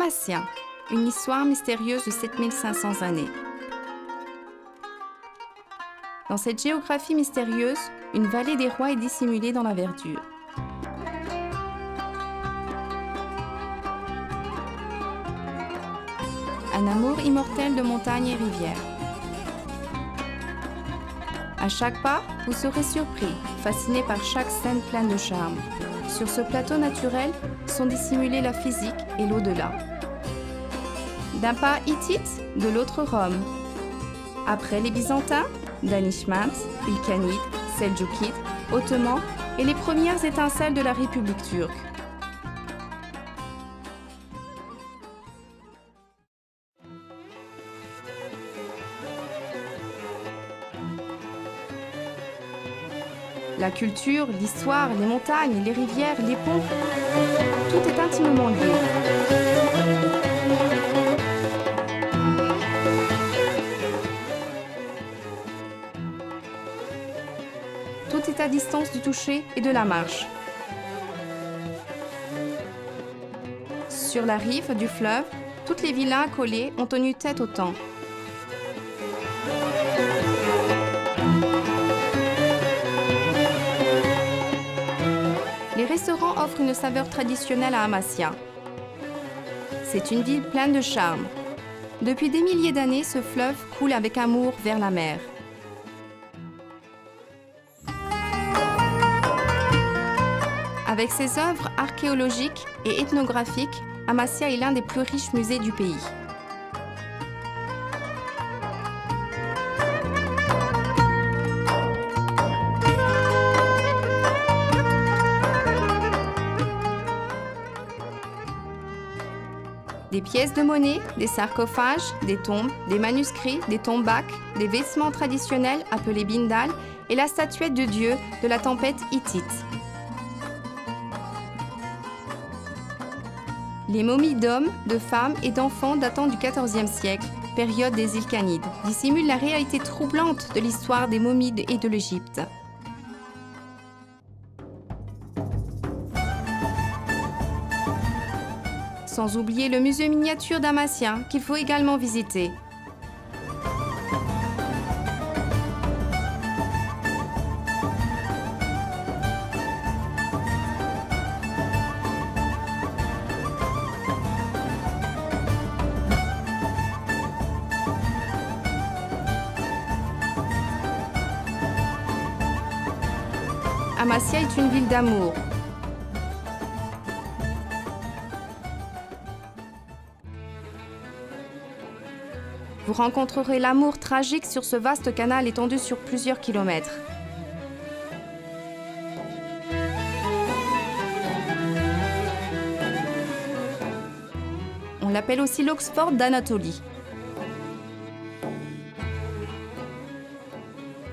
Amasya, une histoire mystérieuse de 7500 années. Dans cette géographie mystérieuse, une vallée des rois est dissimulée dans la verdure. Un amour immortel de montagnes et rivières. À chaque pas, vous serez surpris, fasciné par chaque scène pleine de charme. Sur ce plateau naturel sont dissimulés la physique et l'au-delà. D'un pas hittite, de l'autre Rome. Après les Byzantins, Danishmends, Ilkhanides, Seldjoukides, Ottomans et les premières étincelles de la République turque. La culture, l'histoire, les montagnes, les rivières, les ponts, tout est intimement lié. Tout est à distance du toucher et de la marche. Sur la rive du fleuve, toutes les villas accolées ont tenu tête au temps. Les restaurants offrent une saveur traditionnelle à Amasya. C'est une ville pleine de charme. Depuis des milliers d'années, ce fleuve coule avec amour vers la mer. Avec ses œuvres archéologiques et ethnographiques, Amasya est l'un des plus riches musées du pays. Des pièces de monnaie, des sarcophages, des tombes, des manuscrits, des tombaks, des vêtements traditionnels appelés bindal et la statuette de Dieu de la tempête hittite. Les momies d'hommes, de femmes et d'enfants datant du XIVe siècle, période des Ilkhanides, dissimulent la réalité troublante de l'histoire des momies et de l'Égypte. Sans oublier le musée miniature d'Amasya qu'il faut également visiter. Amasya est une ville d'amour. Vous rencontrerez l'amour tragique sur ce vaste canal étendu sur plusieurs kilomètres. On l'appelle aussi l'Oxford d'Anatolie.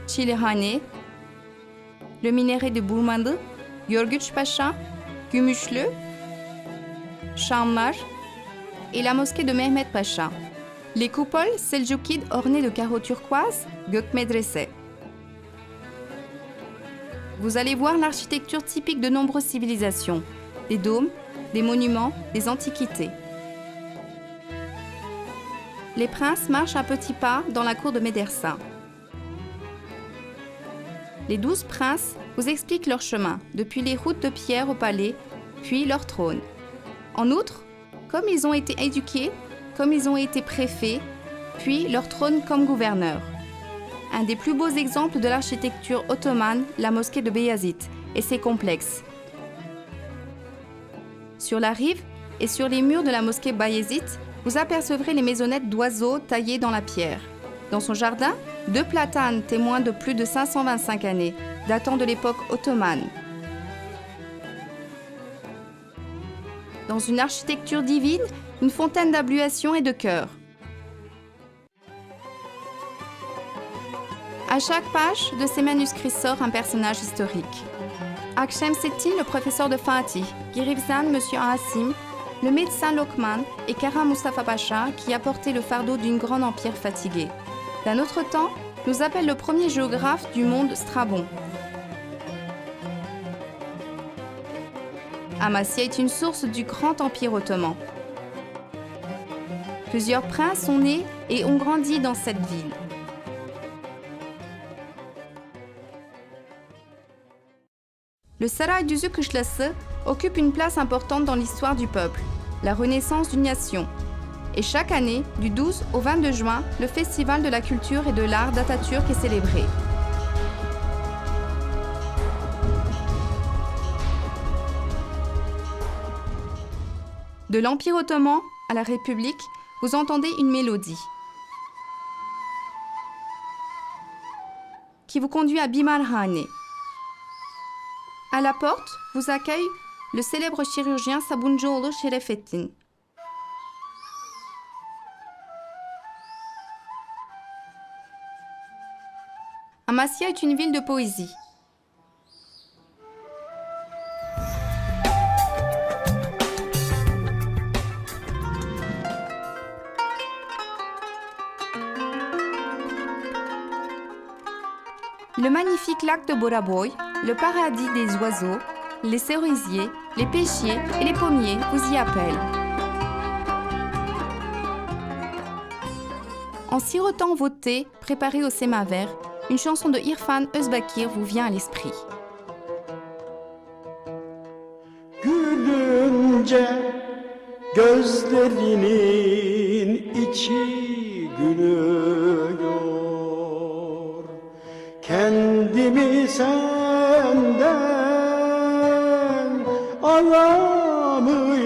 Çilehane, le minaret de Burmanlı, Yorguç Paşa, Gümüşlü, Şamlar et la mosquée de Mehmet Pacha. Les coupoles seldjoukides ornées de carreaux turquoise, Gökmedrese. Vous allez voir l'architecture typique de nombreuses civilisations, des dômes, des monuments, des antiquités. Les princes marchent à petits pas dans la cour de Médersa. Les 12 princes vous expliquent leur chemin, depuis les routes de pierre au palais, puis leur trône. En outre, comme ils ont été éduqués, comme ils ont été préfets, puis leur trône comme gouverneur. Un des plus beaux exemples de l'architecture ottomane, la mosquée de Beyazıt et ses complexes. Sur la rive et sur les murs de la mosquée Bayezid, vous apercevrez les maisonnettes d'oiseaux taillées dans la pierre. Dans son jardin, 2 platanes témoins de plus de 525 années, datant de l'époque ottomane. Dans une architecture divine, une fontaine d'ablution et de cœur. À chaque page de ces manuscrits sort un personnage historique. Akşemseddin, le professeur de Fatih, Girivzan, Monsieur Asim, le médecin Lokman et Kara Mustafa Pacha qui a porté le fardeau d'une grande empire fatiguée. D'un autre temps, nous appelle le premier géographe du monde Strabon. Amasya est une source du grand empire ottoman. Plusieurs princes sont nés et ont grandi dans cette ville. Le Saray Düzüküşlası occupe une place importante dans l'histoire du peuple, la renaissance d'une nation. Et chaque année, du 12 au 22 juin, le Festival de la culture et de l'art d'Atatürk est célébré. De l'Empire ottoman à la République, vous entendez une mélodie qui vous conduit à Bimarhane. À la porte, vous accueille le célèbre chirurgien Sabuncuoğlu Şerefettin. Amasya est une ville de poésie. Le magnifique lac de Boraboy, le paradis des oiseaux, les cerisiers, les pêchiers et les pommiers vous y appellent. En sirotant vos thés préparés au sémaver, une chanson de İrfan Özbakir vous vient à l'esprit. Gülünce gözlerinin içi gülüyor. Kendimi senden alamıyorum.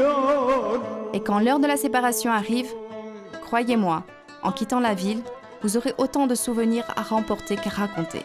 Et quand l'heure de la séparation arrive, croyez-moi, en quittant la ville, vous aurez autant de souvenirs à remporter qu'à raconter.